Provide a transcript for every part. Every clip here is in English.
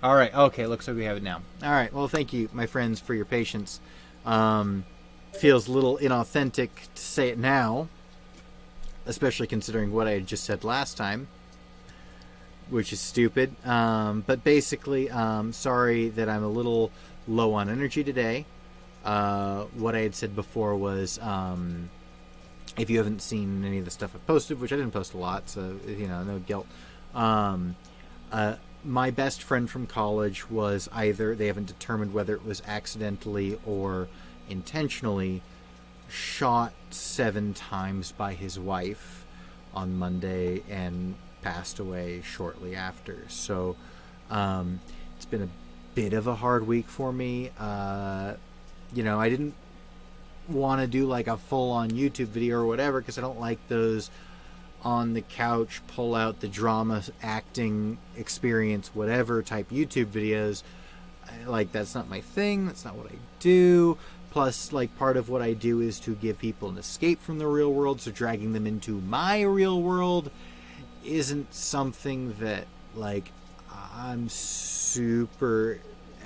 All right. Okay. Looks like we have it now. All right. Well, thank you, my friends, for your patience. Feels a little inauthentic to say it now, especially considering what I had just said last time, which is stupid. But basically, sorry that I'm a little low on energy today. What I had said before was, if you haven't seen any of the stuff I've posted, which I didn't post a lot, so no guilt. Um, my best friend from college was either, they haven't determined whether it was accidentally or intentionally, shot 7 times by his wife on Monday and passed away shortly after. So it's been a bit of a hard week for me. I didn't want to do like a full-on YouTube video or whatever because I don't like those on the couch, pull out the drama, acting, experience, whatever type YouTube videos. Like, that's not my thing. That's not what I do. Plus, like, part of what I do is to give people an escape from the real world, so dragging them into my real world isn't something that, like, I'm super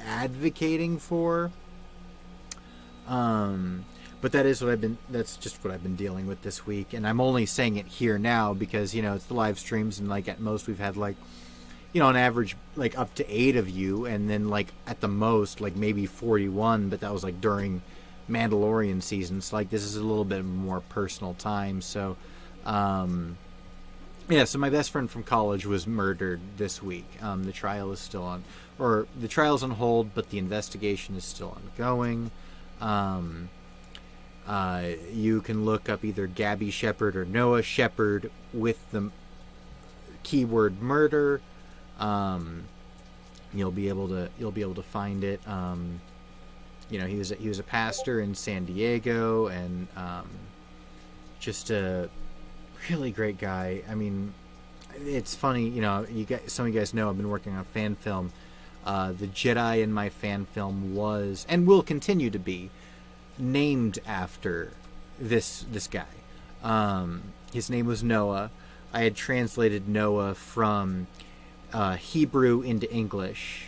advocating for. But that's just what I've been dealing with this week. And I'm only saying it here now because, it's the live streams, and like at most we've had like, on average, like up to 8 of you. And then like at the most, like maybe 41, but that was like during Mandalorian season. So like this is a little bit more personal time. So, so my best friend from college was murdered this week. The trial is still on, or the trial's on hold, but the investigation is still ongoing. You can look up either Gabby Shepard or Noah Shepard with the keyword murder. You'll be able to find it. He was a pastor in San Diego, and just a really great guy. I mean, it's funny. Some of you guys know I've been working on fan film. The Jedi in my fan film was, and will continue to be, named after this guy. His name was Noah. I had translated Noah from Hebrew into English.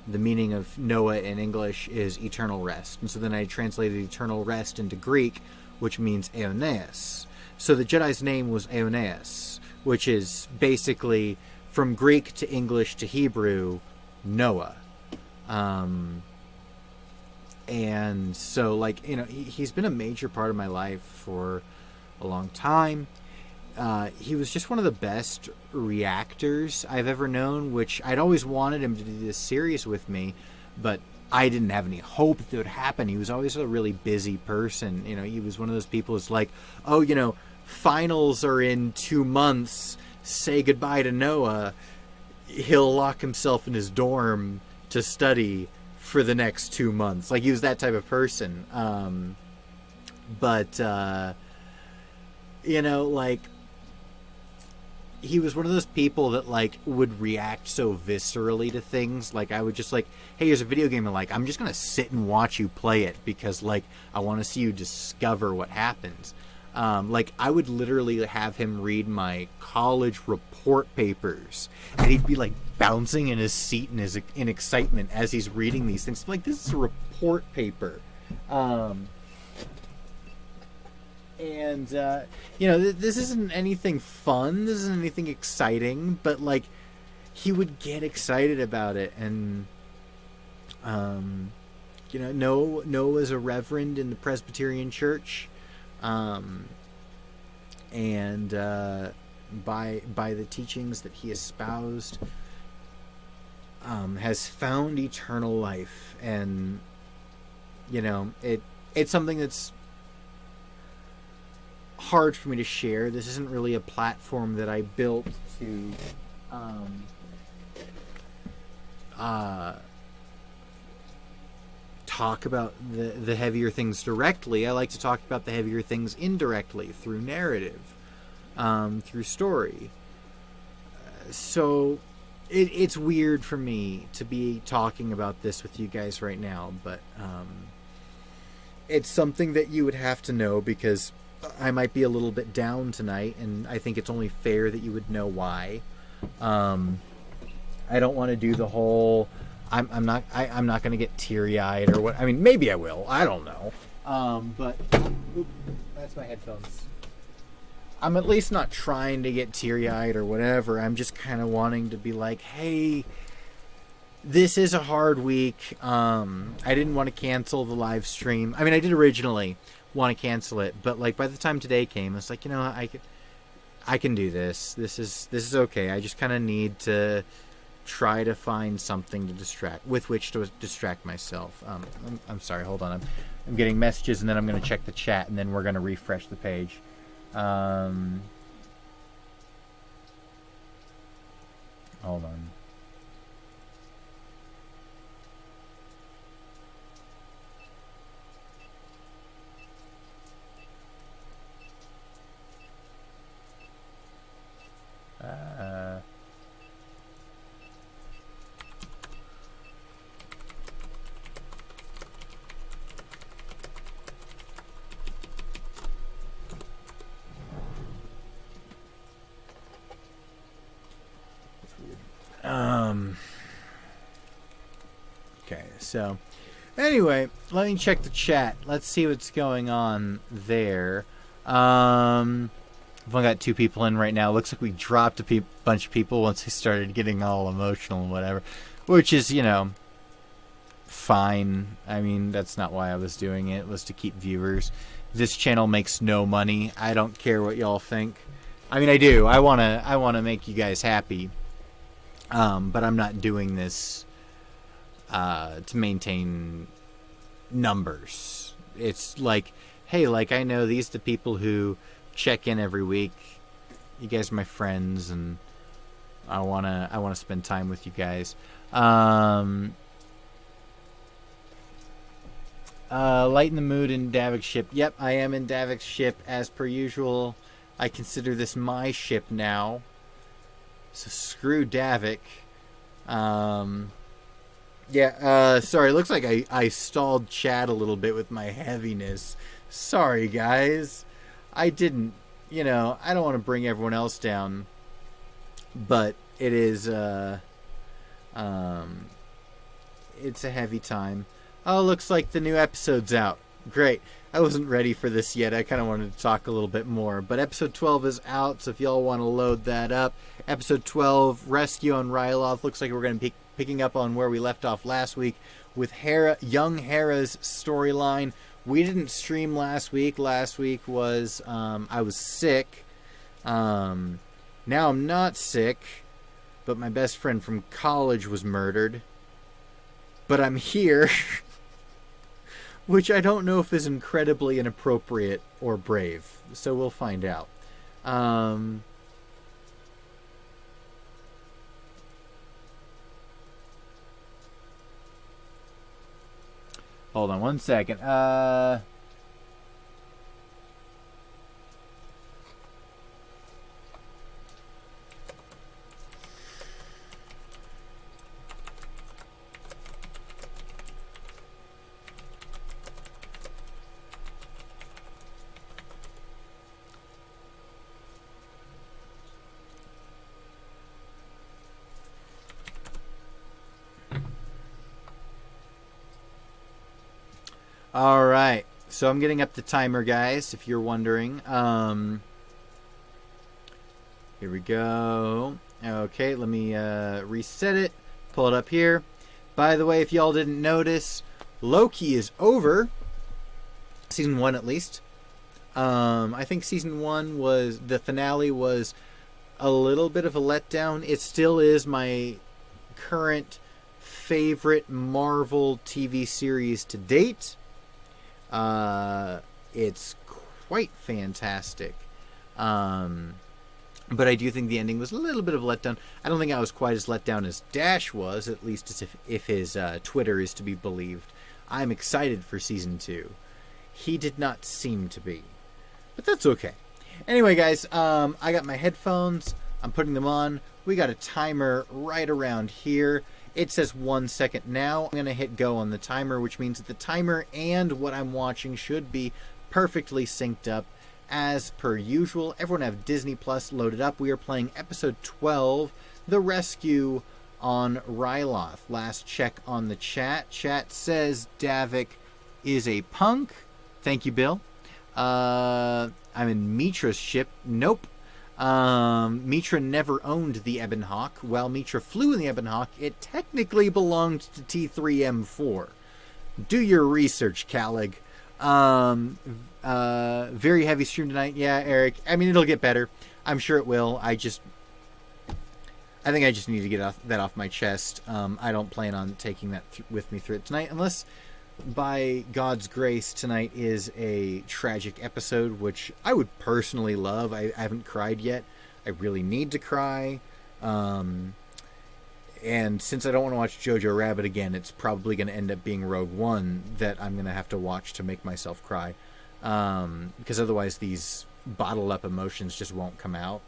The meaning of Noah in English is eternal rest. And so then I translated eternal rest into Greek, which means Aeneas. So the Jedi's name was Aeneas, which is basically from Greek to English to Hebrew, Noah. And so, like, he's been a major part of my life for a long time. He was just one of the best reactors I've ever known, which I'd always wanted him to do this series with me, but I didn't have any hope that it would happen. He was always a really busy person. He was one of those people who's like, oh, finals are in 2 months, say goodbye to Noah. He'll lock himself in his dorm to study for the next 2 months. Like, he was that type of person. Like, he was one of those people that, like, would react so viscerally to things. Like, I would just, like, hey, here's a video game, and, like, I'm just gonna sit and watch you play it because, like, I want to see you discover what happens. Like, I would literally have him read my college report papers, and he'd be, like, bouncing in his seat in excitement as he's reading these things. I'm like, this is a report paper. This isn't anything fun. This isn't anything exciting, but, like, he would get excited about it. And, Noah was a reverend in the Presbyterian Church. And by the teachings that he espoused, has found eternal life. And, it's something that's hard for me to share. This isn't really a platform that I built to talk about the heavier things directly. I like to talk about the heavier things indirectly, through narrative, through story. So it's weird for me to be talking about this with you guys right now, but it's something that you would have to know, because I might be a little bit down tonight, and I think it's only fair that you would know why. I don't want to do the whole. I'm not going to get teary eyed or what. I mean, maybe I will. I don't know. But that's my headphones. I'm at least not trying to get teary eyed or whatever. I'm just kind of wanting to be like, hey, this is a hard week. I didn't want to cancel the live stream. I mean, I did originally want to cancel it, but like by the time today came, it's like, I can do this. This is okay. I just kind of need to try to find something to distract myself. I'm sorry. Hold on. I'm getting messages, and then I'm going to check the chat, and then we're going to refresh the page. Hold on. Okay, so anyway, let me check the chat. Let's see what's going on there. I've only got 2 people in right now. Looks like we dropped a bunch of people once they started getting all emotional and whatever, which is, fine. I mean, that's not why I was doing it. It was to keep viewers. This channel makes no money. I don't care what y'all think. I mean, I do. I wanna make you guys happy. But I'm not doing this to maintain numbers. It's like, hey, like I know these are the people who check in every week. You guys are my friends, and I wanna spend time with you guys. Lighten the mood in Davik's ship. Yep, I am in Davik's ship as per usual. I consider this my ship now. So screw Davik. Sorry, it looks like I stalled chat a little bit with my heaviness. Sorry, guys. I didn't, I don't want to bring everyone else down. But it is, it's a heavy time. Oh, looks like the new episode's out. Great. I wasn't ready for this yet. I kind of wanted to talk a little bit more. But episode 12 is out, so if y'all want to load that up. Episode 12, Rescue on Ryloth. Looks like we're going to be picking up on where we left off last week with young Hera's storyline. We didn't stream last week. Last week was, I was sick. Now I'm not sick, but my best friend from college was murdered. But I'm here. Which I don't know if is incredibly inappropriate or brave. So we'll find out. Hold on one second. All right, so I'm getting up the timer, guys, if you're wondering. Here we go. Okay, let me reset it, pull it up here. By the way, if y'all didn't notice, Loki is over. Season 1, at least. I think Season 1 was, the finale was a little bit of a letdown. It still is my current favorite Marvel TV series to date. It's quite fantastic. But I do think the ending was a little bit of a letdown. I don't think I was quite as let down as Dash was, at least as if his Twitter is to be believed. I'm excited for Season 2. He did not seem to be. But that's okay. Anyway, guys, I got my headphones. I'm putting them on. We got a timer right around here. It says 1 second now. I'm going to hit go on the timer, which means that the timer and what I'm watching should be perfectly synced up as per usual. Everyone have Disney Plus loaded up. We are playing episode 12, The Rescue on Ryloth. Last check on the chat. Chat says Davik is a punk. Thank you, Bill. I'm in Mitra's ship. Nope. Mitra never owned the Ebon Hawk. While Mitra flew in the Ebon Hawk, it technically belonged to T3M4. Do your research, Calig. Very heavy stream tonight. Yeah, Eric. I mean, it'll get better. I'm sure it will. I think I just need to get that off my chest. I don't plan on taking that with me through it tonight, unless by God's grace tonight is a tragic episode, which I would personally love. I haven't cried yet. I really need to cry. And since I don't want to watch Jojo Rabbit again, it's probably going to end up being Rogue One that I'm going to have to watch to make myself cry. Because otherwise these bottled up emotions just won't come out.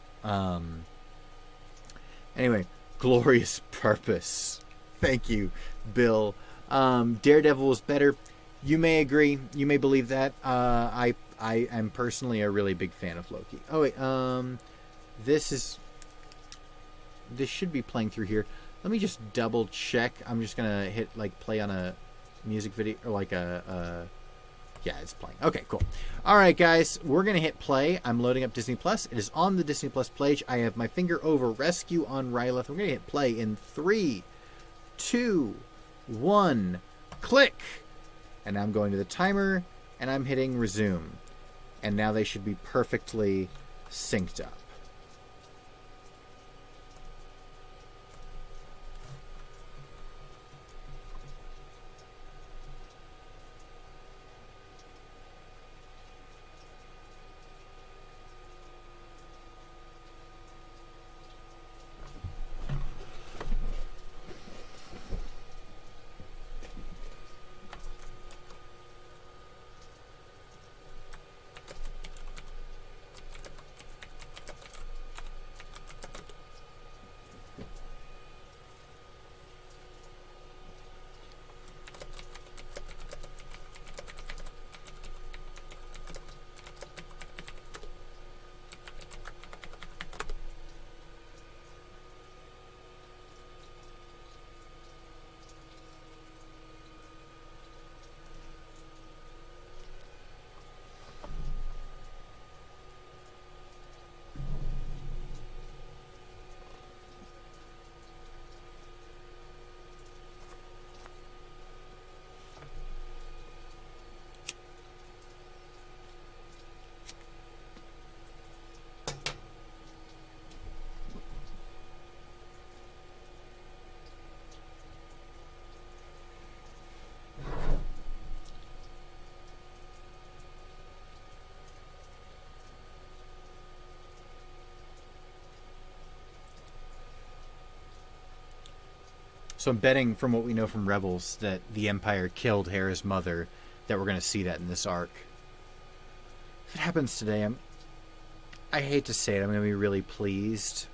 Anyway, Glorious Purpose. Thank you, Bill. Daredevil is better. You may agree. You may believe that. I am personally a really big fan of Loki. Oh, wait. This should be playing through here. Let me just double check. I'm just going to hit like play on a music video or like yeah, it's playing. Okay, cool. All right, guys, we're going to hit play. I'm loading up Disney Plus. It is on the Disney Plus page. I have my finger over Rescue on Ryloth. We're going to hit play in 3, 2, 1, click. And I'm going to the timer and I'm hitting resume. And now they should be perfectly synced up. So I'm betting from what we know from Rebels that the Empire killed Hera's mother, that we're going to see that in this arc. If it happens today, I hate to say it, I'm going to be really pleased.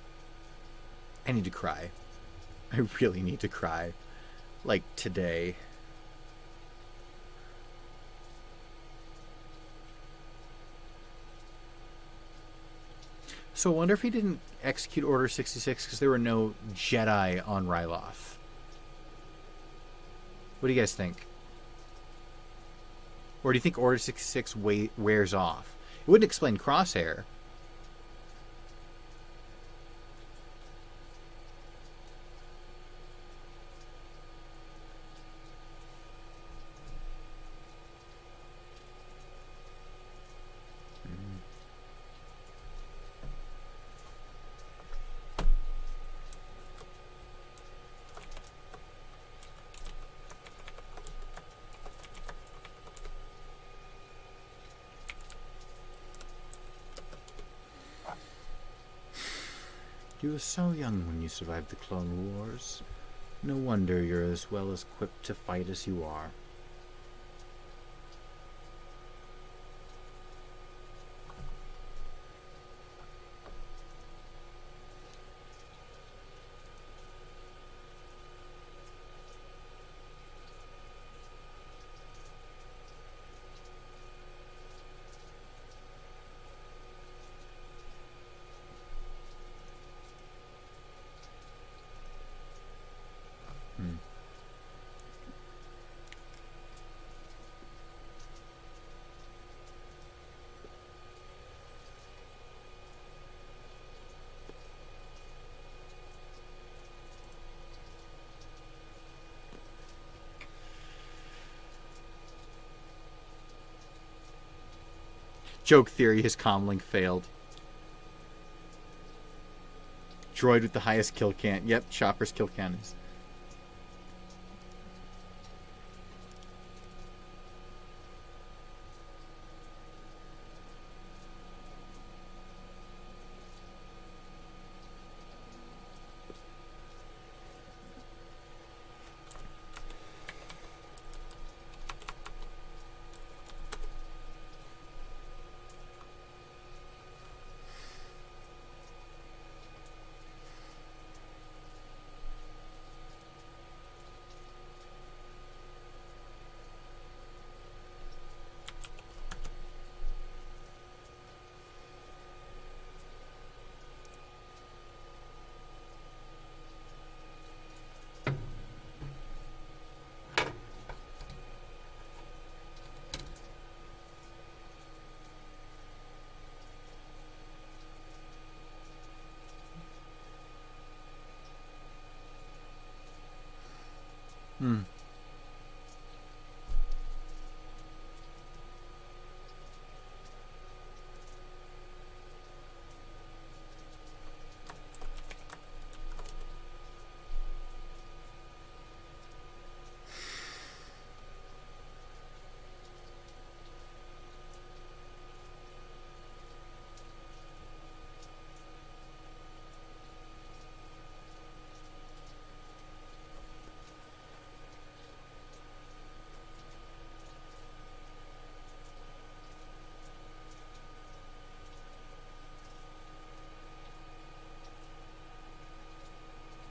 I need to cry. I really need to cry. Like today. So I wonder if he didn't execute Order 66 because there were no Jedi on Ryloth. What do you guys think? Or do you think Order 66 wears off? It wouldn't explain Crosshair. You were so young when you survived the Clone Wars. No wonder you're as well equipped to fight as you are. Joke theory has comlink failed. Droid with the highest kill count. Yep, Chopper's kill count is.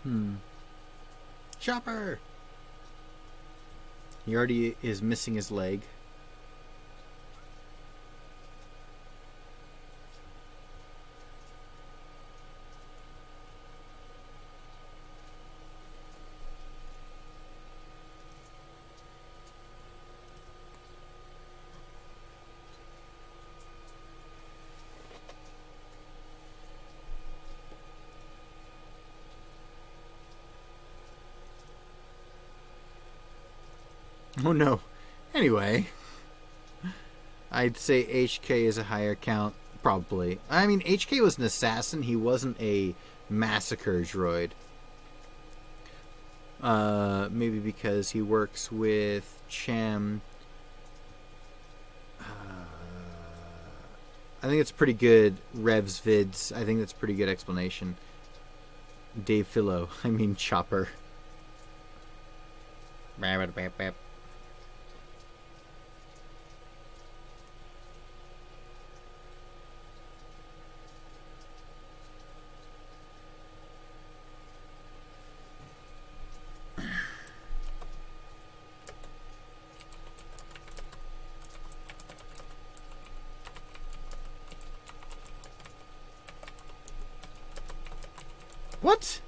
Hmm. Chopper! He already is missing his leg. Oh no. Anyway, I'd say HK is a higher count, probably. I mean, HK was an assassin. He wasn't a massacre droid. Maybe because he works with Cham. I think it's pretty good. Revs vids. I think that's a pretty good explanation. Dave Fillo. I mean Chopper. What?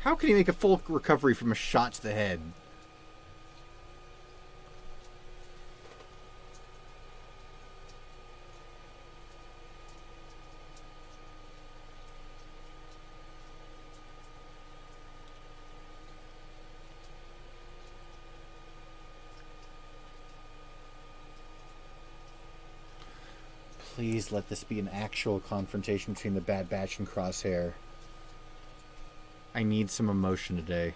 How can he make a full recovery from a shot to the head? Please let this be an actual confrontation between the Bad Batch and Crosshair. I need some emotion today.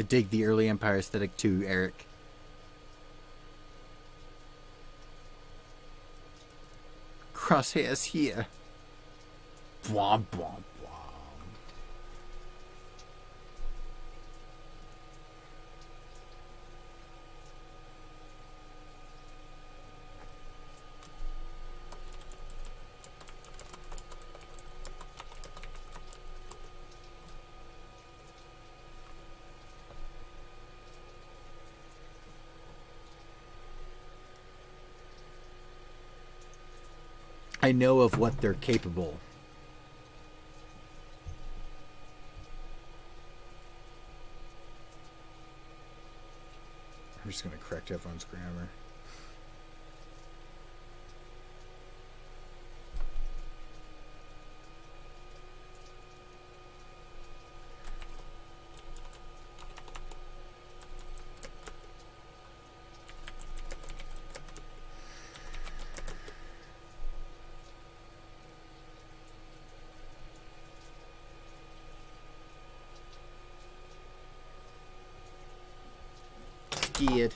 I dig the early Empire aesthetic too, Eric. Crosshairs here. Bwomp, bwomp, bwomp. I know of what they're capable. I'm just going to correct everyone's grammar. Scared.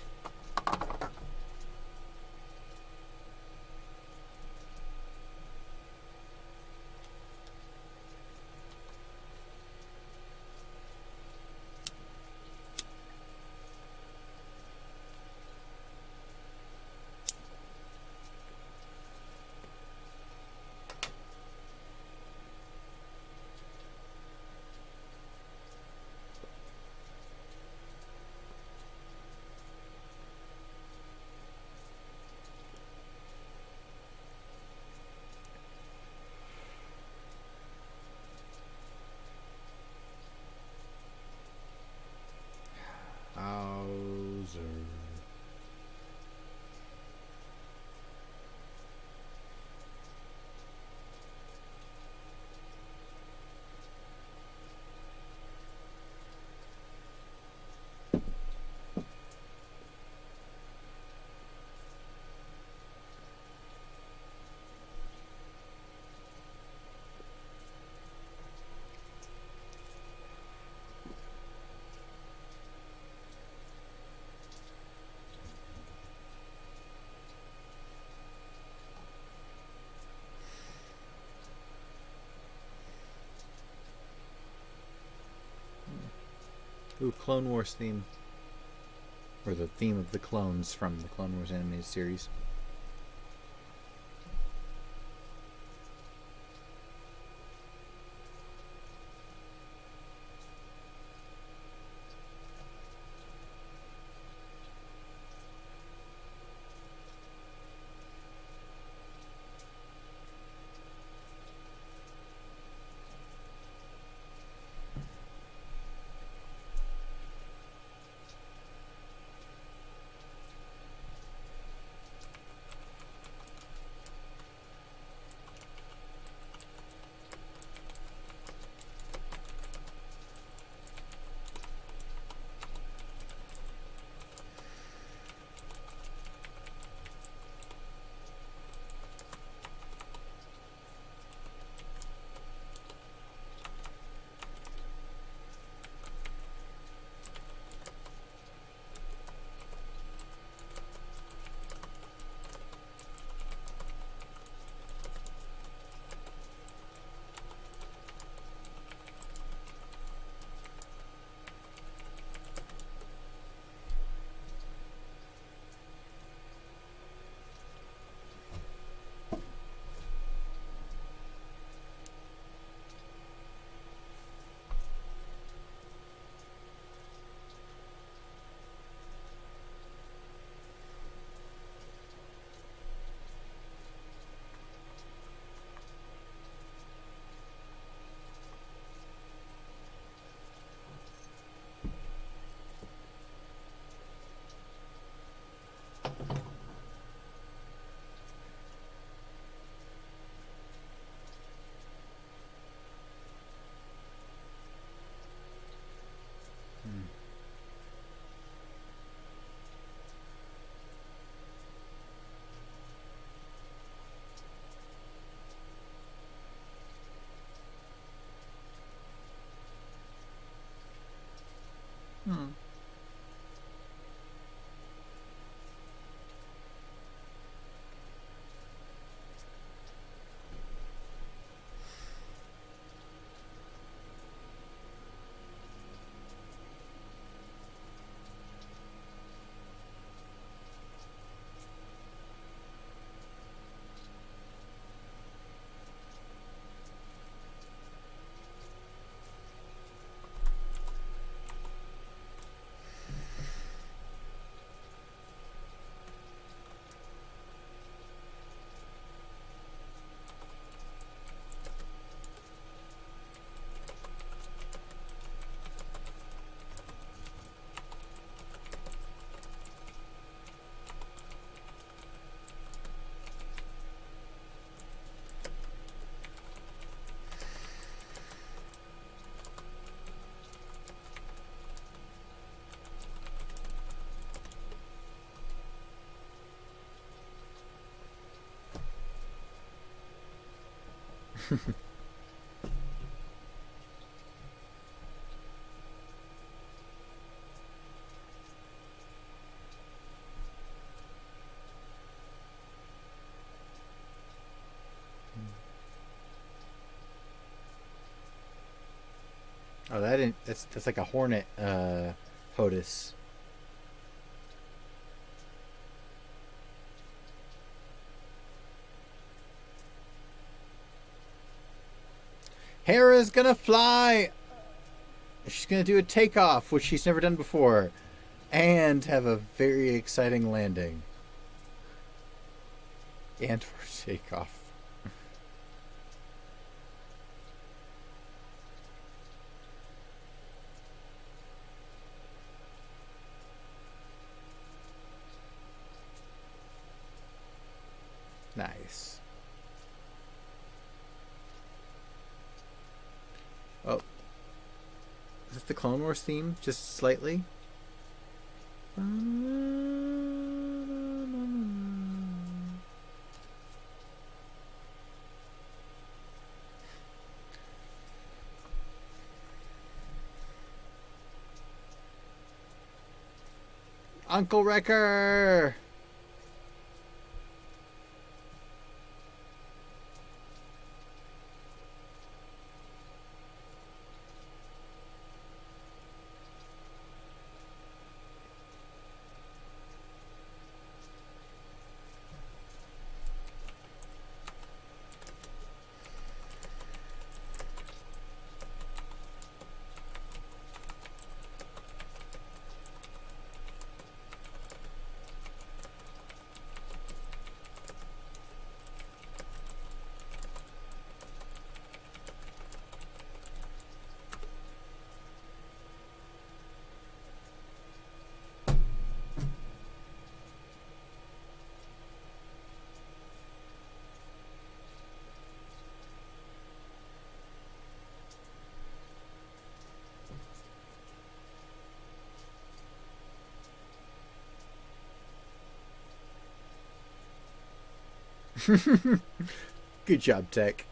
Hauser. Ooh, Clone Wars theme. Or the theme of the clones from the Clone Wars animated series. Oh, that's like a hornet HOTUS. Hera's gonna fly. She's gonna do a takeoff, which she's never done before, and have a very exciting landing. And for takeoff. Nice. Oh, is it the Clone Wars theme? Just slightly. Uncle Wrecker! Good job, Tech.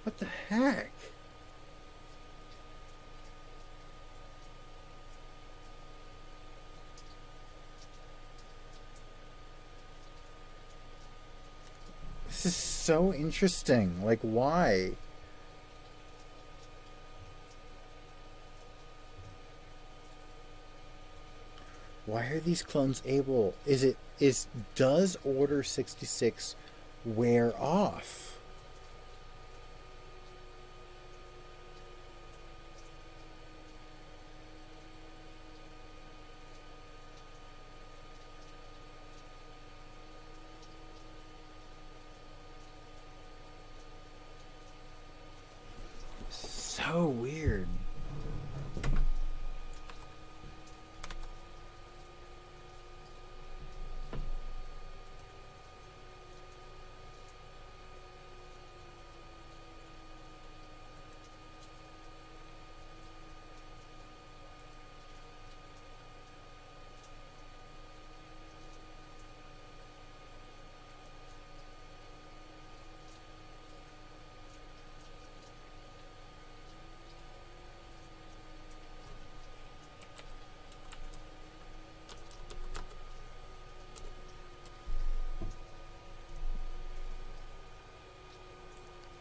What the heck? This is so interesting. Like, why? Why are these clones able? Does Order 66 wear off? So weird.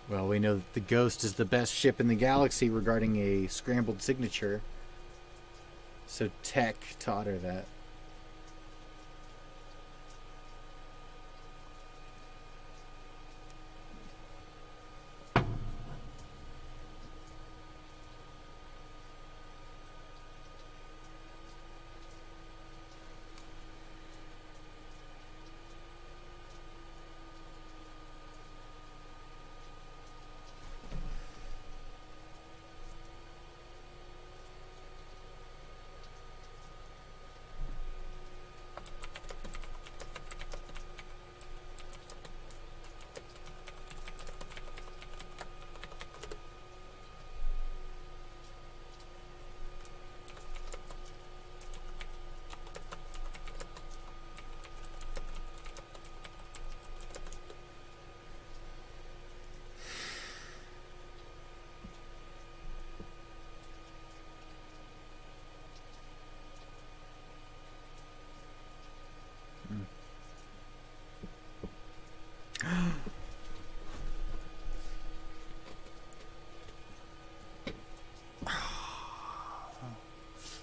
Well, we know that the Ghost is the best ship in the galaxy regarding a scrambled signature. So Tech taught her that.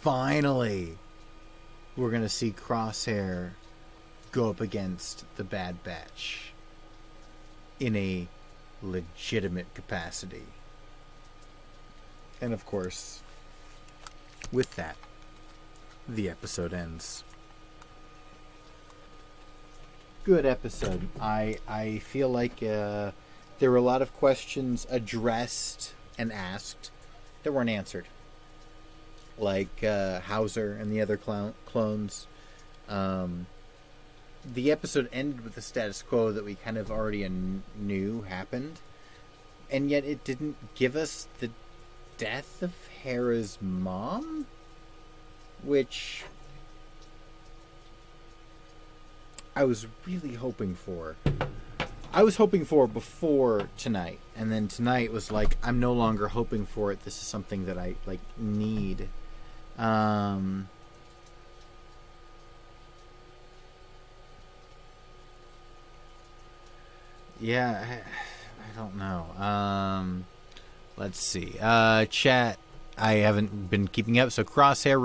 Finally, we're going to see Crosshair go up against the Bad Batch in a legitimate capacity. And of course, with that, the episode ends. Good episode. I feel like there were a lot of questions addressed and asked that weren't answered. Like Hauser and the other clones. The episode ended with the status quo that we kind of already knew happened. And yet it didn't give us the death of Hera's mom? Which I was really hoping for. I was hoping for before tonight. And then tonight was like, I'm no longer hoping for it. This is something that I need. Yeah, I don't know. Let's see. Chat. I haven't been keeping up, so Crosshair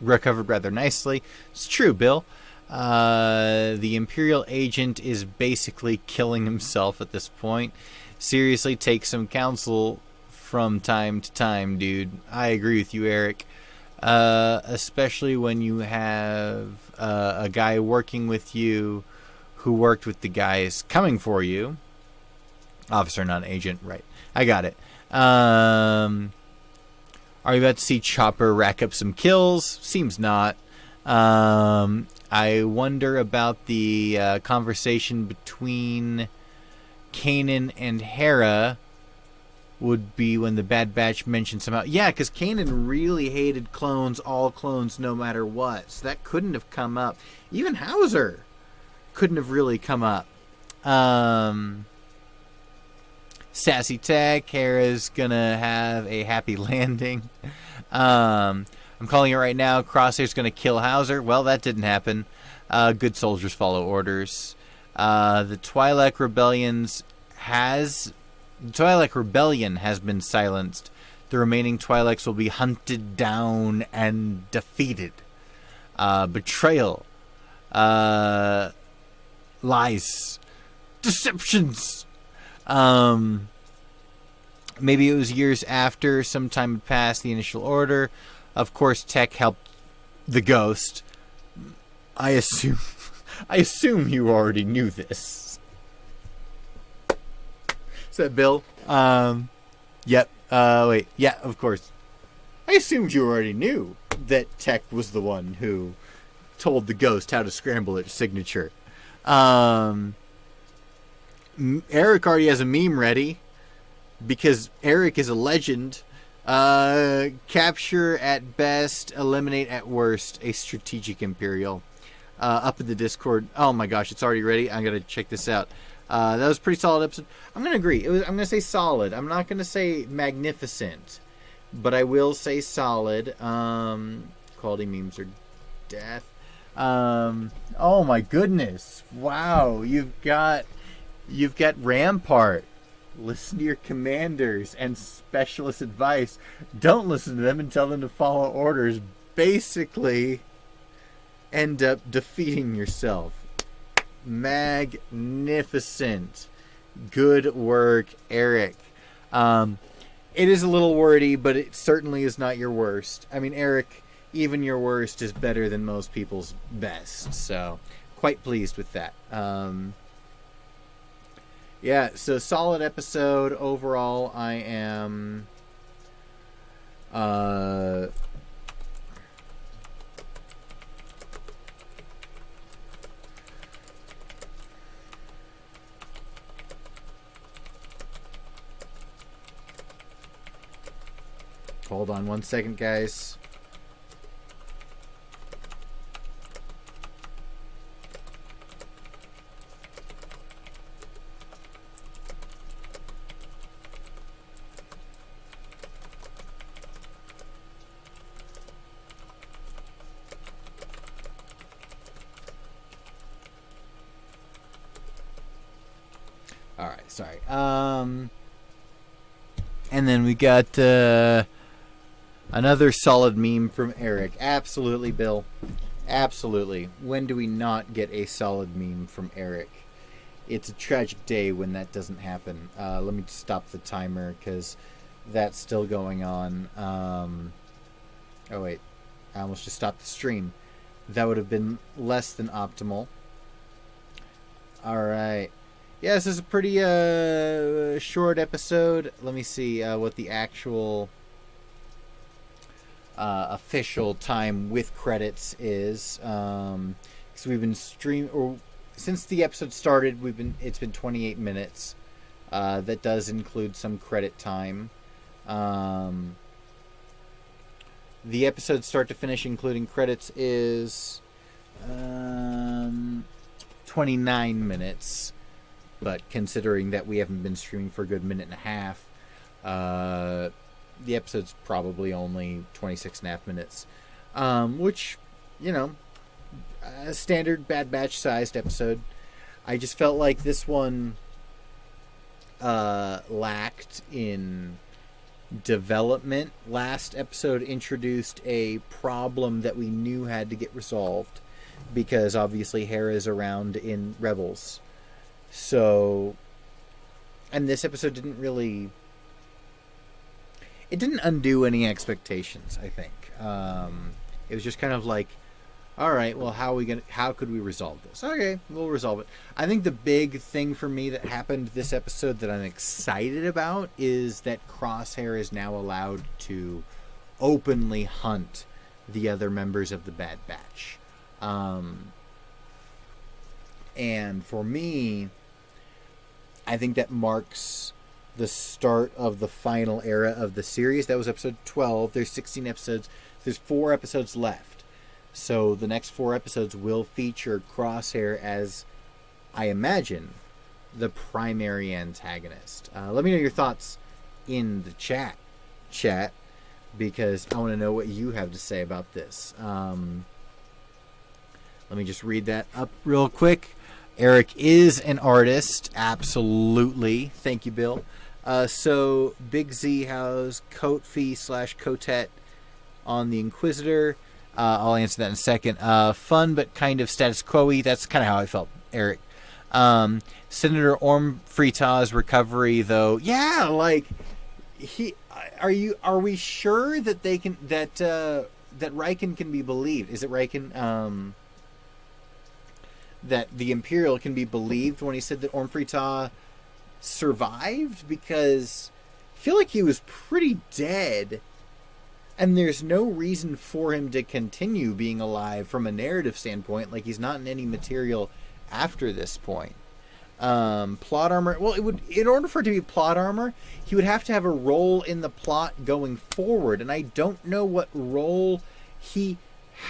recovered rather nicely. It's true, Bill. The Imperial agent is basically killing himself at this point. Seriously, take some counsel from time to time, dude. I agree with you, Eric. Especially when you have a guy working with you who worked with the guys coming for you. Officer, not agent, right. I got it. Are you about to see Chopper rack up some kills? Seems not. I wonder about the conversation between Kanan and Hera would be when the Bad Batch mentioned somehow. Yeah, because Kanan really hated clones, all clones, no matter what. So that couldn't have come up. Even Hauser couldn't have really come up. Sassy Tech. Hera's gonna have a happy landing. I'm calling it right now. Crosshair's gonna kill Hauser. Well, that didn't happen. Good soldiers follow orders. The Twi'lek Rebellion has been silenced. The remaining Twi'leks will be hunted down and defeated. Betrayal. Lies. Deceptions. Maybe it was years after, some time had passed the initial order. Of course, Tech helped the Ghost. I assume you already knew this. Is that Bill? Yep. Wait. Yeah, of course. I assumed you already knew that Tech was the one who told the Ghost how to scramble its signature. Eric already has a meme ready because Eric is a legend. Capture at best, eliminate at worst a strategic Imperial. Up in the Discord. Oh my gosh, it's already ready. I'm gonna check this out. That was a pretty solid episode. I'm gonna agree. I'm gonna say solid. I'm not gonna say magnificent, but I will say solid. Quality memes are death. Oh my goodness! Wow, you've got Rampart. Listen to your commanders and specialist advice. Don't listen to them and tell them to follow orders. Basically, end up defeating yourself. Magnificent. Good work, Eric. It is a little wordy, but it certainly is not your worst. I mean, Eric, even your worst is better than most people's best. So, quite pleased with that. Yeah, so solid episode. Overall, I am... Hold on 1 second, guys. All right, sorry. And then we got another solid meme from Eric. Absolutely, Bill. Absolutely. When do we not get a solid meme from Eric? It's a tragic day when that doesn't happen. Let me stop the timer because that's still going on. Oh, wait. I almost just stopped the stream. That would have been less than optimal. All right. Yeah, this is a pretty short episode. Let me see what the actual official time with credits is. Because we've been since the episode started, it's been 28 minutes. That does include some credit time. The episode start to finish, including credits, is 29 minutes. But considering that we haven't been streaming for a good minute and a half, the episode's probably only 26 and a half minutes. Which, a standard Bad Batch sized episode. I just felt like this one lacked in development. Last episode introduced a problem that we knew had to get resolved because obviously Hera's around in Rebels. So, and this episode didn't undo any expectations, I think. It was just kind of like, all right, well, how could we resolve this? Okay, we'll resolve it. I think the big thing for me that happened this episode that I'm excited about is that Crosshair is now allowed to openly hunt the other members of the Bad Batch. And for me, I think that marks the start of the final era of the series. That was episode 12. There's 16 episodes. There's 4 episodes left. So the next 4 episodes will feature Crosshair as, I imagine, the primary antagonist. Let me know your thoughts in the chat, because I want to know what you have to say about this. Let me just read that up real quick. Eric is an artist, absolutely. Thank you, Bill. So Big Z House Coatfee / Cotet on the Inquisitor. I'll answer that in a second. Fun but kind of status quo-y. That's kind of how I felt, Eric. Senator Orm Freetaw's recovery, though. Yeah, like are we sure that they can that Riken can be believed? Is it Riken? That the Imperial can be believed when he said that Orm Freetaw survived? Because I feel like he was pretty dead, and there's no reason for him to continue being alive from a narrative standpoint. Like, he's not in any material after this point. Plot armor. Well, it would, in order for it to be plot armor, he would have to have a role in the plot going forward, and I don't know what role he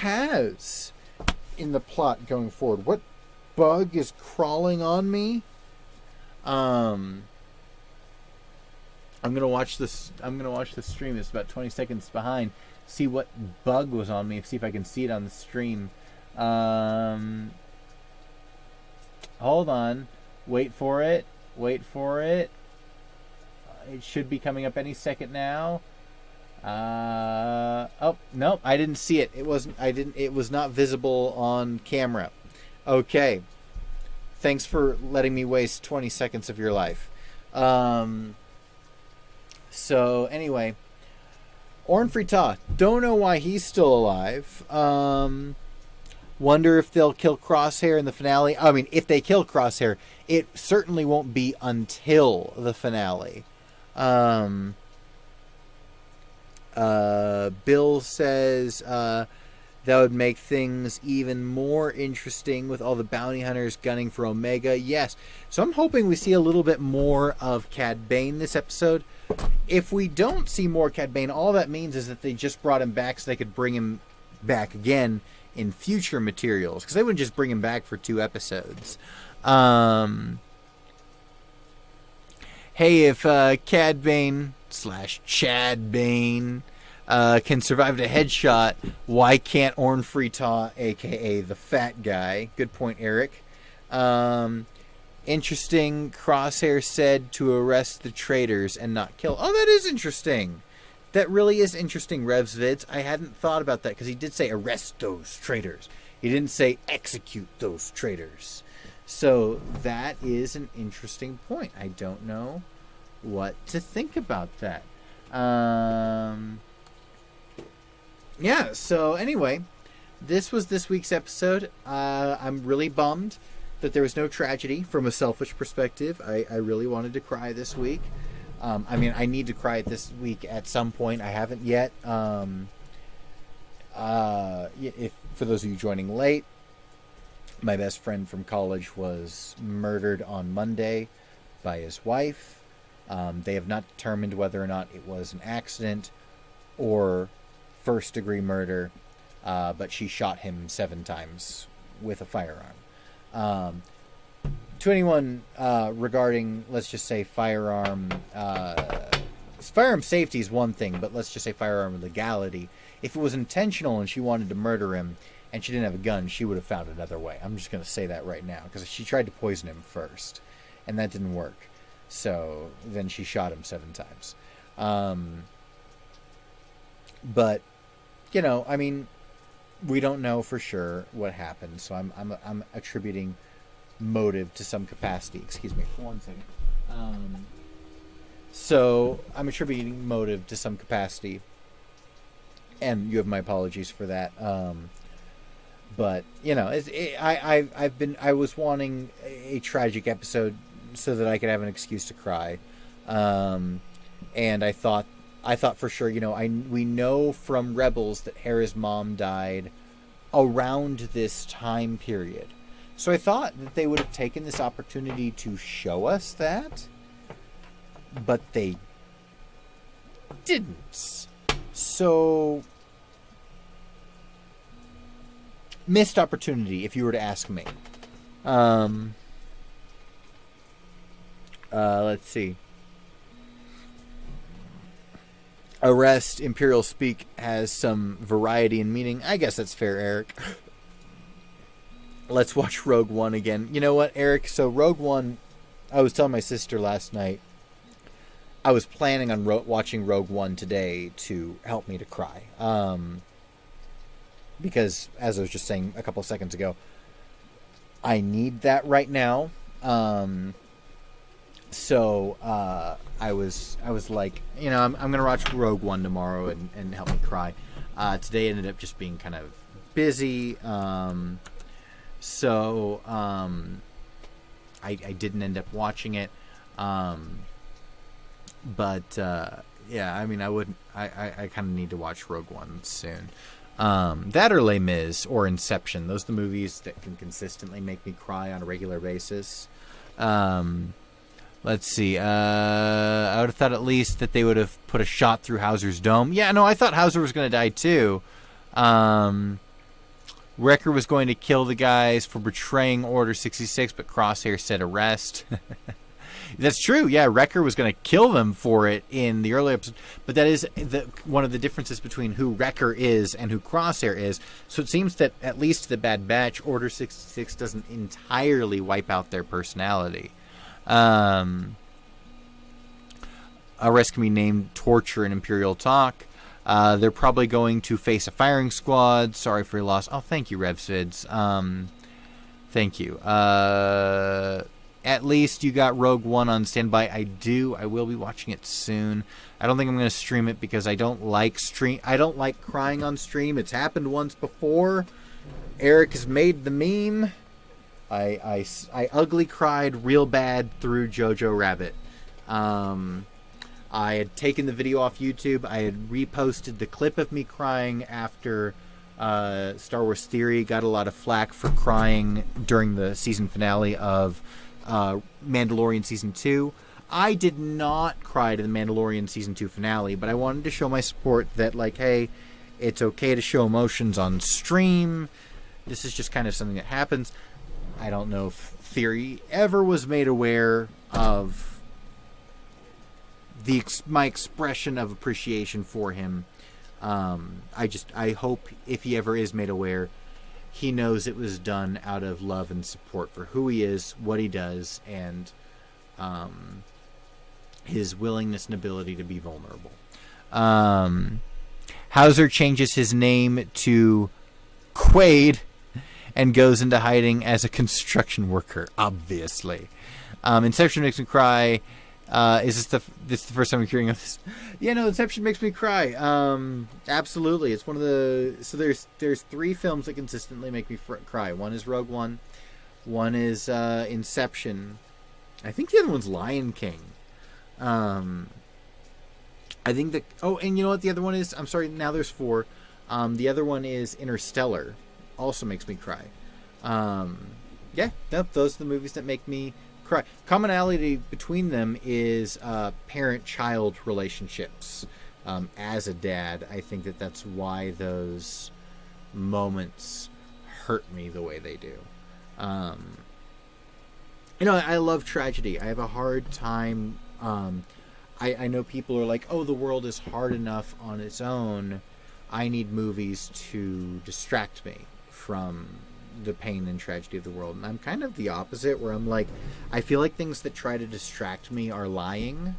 has in the plot going forward. What bug is crawling on me? I'm gonna watch this. I'm gonna watch the stream. It's about 20 seconds behind. See what bug was on me. See if I can see it on the stream. Hold on. Wait for it. Wait for it. It should be coming up any second now. Oh no, I didn't see it. It wasn't. I didn't. It was not visible on camera. Okay. Thanks for letting me waste 20 seconds of your life. So anyway, Orm Freetaw. Don't know why he's still alive. Wonder if they'll kill Crosshair in the finale. I mean, if they kill Crosshair, it certainly won't be until the finale. Bill says that would make things even more interesting with all the bounty hunters gunning for Omega. Yes. So I'm hoping we see a little bit more of Cad Bane this episode. If we don't see more Cad Bane, all that means is that they just brought him back so they could bring him back again in future materials. Because they wouldn't just bring him back for 2 episodes. Hey, if Cad Bane / Chad Bane can survive a headshot, why can't Orm Freetaw, a.k.a. the fat guy? Good point, Eric. Interesting. Crosshair said to arrest the traitors and not kill. Oh, that is interesting. That really is interesting, Revs Vids. I hadn't thought about that, because he did say arrest those traitors. He didn't say execute those traitors. So that is an interesting point. I don't know what to think about that. Yeah, so anyway, this was this week's episode. I'm really bummed that there was no tragedy from a selfish perspective. I really wanted to cry this week. I mean, I need to cry this week at some point. I haven't yet. If for those of you joining late, my best friend from college was murdered on Monday by his wife. They have not determined whether or not it was an accident or first-degree murder, but she shot him 7 times with a firearm. To anyone regarding, let's just say, firearm safety is one thing, but let's just say firearm legality. If it was intentional and she wanted to murder him and she didn't have a gun, she would have found another way. I'm just going to say that right now, because she tried to poison him first, and that didn't work. So then she shot him 7 times. But, you know, I mean, we don't know for sure what happened, so I'm attributing motive to some capacity. Excuse me for 1 second. So I'm attributing motive to some capacity, and you have my apologies for that. But you know, I was wanting a tragic episode so that I could have an excuse to cry, and I thought for sure, you know, we know from Rebels that Hera's mom died around this time period. So I thought that they would have taken this opportunity to show us that, but they didn't. So, missed opportunity, if you were to ask me. Let's see. Arrest, Imperial Speak has some variety and meaning. I guess that's fair, Eric. Let's watch Rogue One again. You know what, Eric? So Rogue One, I was telling my sister last night, I was planning on watching Rogue One today to help me to cry. Because, as I was just saying a couple seconds ago, I need that right now. So I was like, you know, I'm gonna watch Rogue One tomorrow and help me cry. Today ended up just being kind of busy, so I didn't end up watching it. But yeah, I mean, I kind of need to watch Rogue One soon. That or Les Mis or Inception. Those are the movies that can consistently make me cry on a regular basis. Let's see. I would have thought at least that they would have put a shot through Hauser's dome. Yeah, no, I thought Hauser was going to die too. Wrecker was going to kill the guys for betraying Order 66, but Crosshair said arrest. That's true. Yeah, Wrecker was going to kill them for it in the early episode. But that is one of the differences between who Wrecker is and who Crosshair is. So it seems that at least the Bad Batch, Order 66 doesn't entirely wipe out their personality. Arrest can be named Torture in Imperial Talk. They're probably going to face a firing squad. Sorry for your loss. Oh, thank you, RevSvids. Thank you. At least you got Rogue One on standby. I do. I will be watching it soon. I don't think I'm going to stream it because I don't like crying on stream. It's happened once before. Eric has made the meme. I ugly cried real bad through Jojo Rabbit. I had taken the video off YouTube. I had reposted the clip of me crying after Star Wars Theory got a lot of flack for crying during the season finale of Mandalorian Season 2. I did not cry to the Mandalorian Season 2 finale, but I wanted to show my support that, like, hey, it's okay to show emotions on stream. This is just kind of something that happens. I don't know if Theory ever was made aware of my expression of appreciation for him. I hope if he ever is made aware, he knows it was done out of love and support for who he is, what he does, and his willingness and ability to be vulnerable. Hauser changes his name to Quaid and goes into hiding as a construction worker, obviously. Inception makes me cry. Is this the first time I'm hearing of this? Yeah, no, Inception makes me cry. Absolutely. It's one of the... So there's three films that consistently make me cry. One is Rogue One. One is Inception. I think the other one's Lion King. I think that... Oh, and you know what the other one is? I'm sorry, now there's four. The other one is Interstellar. Also makes me cry. Yeah, nope, those are the movies that make me cry. Commonality between them is parent-child relationships. As a dad, I think that's why those moments hurt me the way they do. You know, I love tragedy. I have a hard time. I know people are like, oh, the world is hard enough on its own. I need movies to distract me from the pain and tragedy of the world. And I'm kind of the opposite, where I'm like, I feel like things that try to distract me are lying,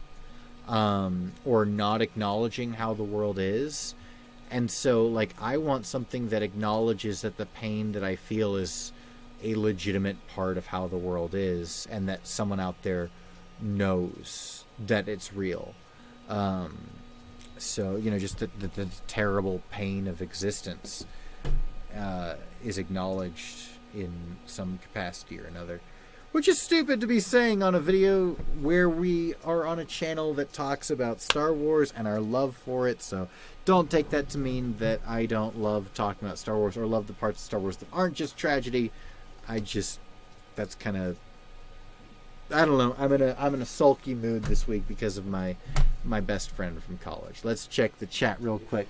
or not acknowledging how the world is. And so, like, I want something that acknowledges that the pain that I feel is a legitimate part of how the world is, and that someone out there knows that it's real. So, you know, just the terrible pain of existence is acknowledged in some capacity or another. Which is stupid to be saying on a video where we are on a channel that talks about Star Wars and our love for it. So don't take that to mean that I don't love talking about Star Wars or love the parts of Star Wars that aren't just tragedy. That's kind of, I don't know. I'm in a sulky mood this week because of my best friend from college. Let's check the chat real quick.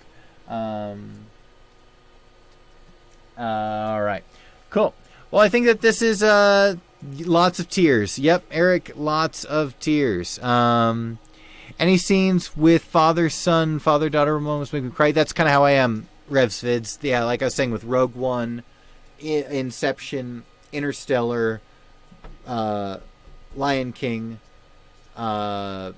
All right, cool. Well, I think that this is Lots of tears. Yep, Eric, lots of tears. Any scenes with father, son, father, daughter moments make me cry? That's kind of how I am, RevsVids. Yeah, like I was saying with Rogue One, Inception, Interstellar, Lion King, Rogue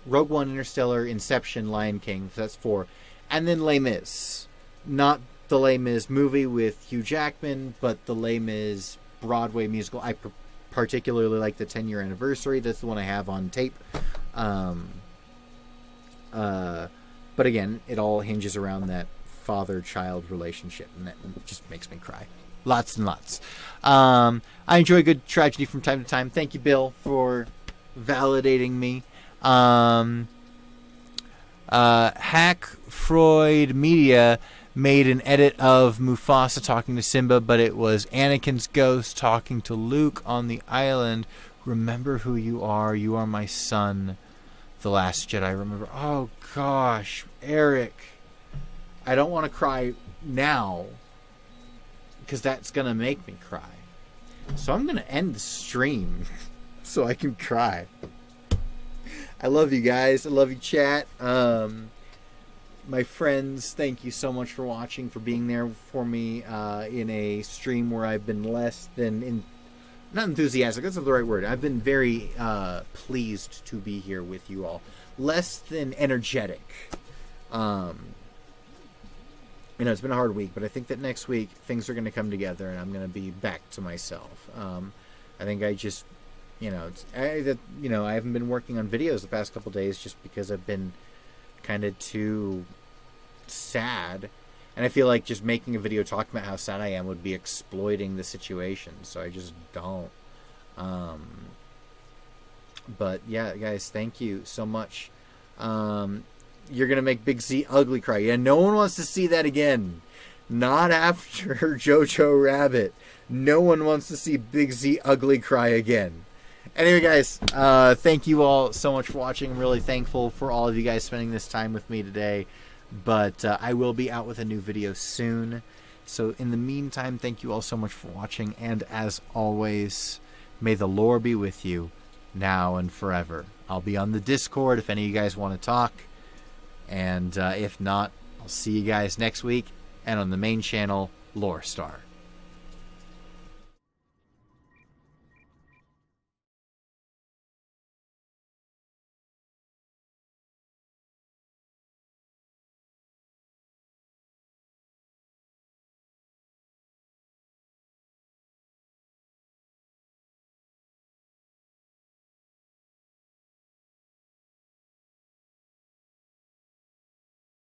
One, Interstellar, Inception, Lion King. So that's 4. And then Les Mis. Not the Les Mis movie with Hugh Jackman, but the Les Mis Broadway musical. I particularly like the 10-year anniversary. That's the one I have on tape. But again, it all hinges around that father-child relationship, and that just makes me cry. Lots and lots. I enjoy good tragedy from time to time. Thank you, Bill, for validating me. Hack Freud Media made an edit of Mufasa talking to Simba, but it was Anakin's ghost talking to Luke on the island. Remember who you are my son. The Last Jedi. Remember. Oh gosh, Eric, I don't want to cry now because that's gonna make me cry, so I'm gonna end the stream so I can cry. I love you guys. I love you, chat. My friends, thank you so much for watching, for being there for me in a stream where I've been less than not enthusiastic, that's not the right word. I've been very pleased to be here with you all. Less than energetic. It's been a hard week, but I think that next week things are going to come together and I'm going to be back to myself. I think I just, I haven't been working on videos the past couple days just because I've been kind of too sad. And I feel like just making a video talking about how sad I am would be exploiting the situation. So I just don't. But yeah, guys, thank you so much. You're going to make Big Z ugly cry. Yeah, no one wants to see that again. Not after Jojo Rabbit. No one wants to see Big Z ugly cry again. Anyway, guys, thank you all so much for watching. I'm really thankful for all of you guys spending this time with me today. But I will be out with a new video soon. So in the meantime, thank you all so much for watching. And as always, may the lore be with you now and forever. I'll be on the Discord if any of you guys want to talk. And if not, I'll see you guys next week. And on the main channel, Lore Star.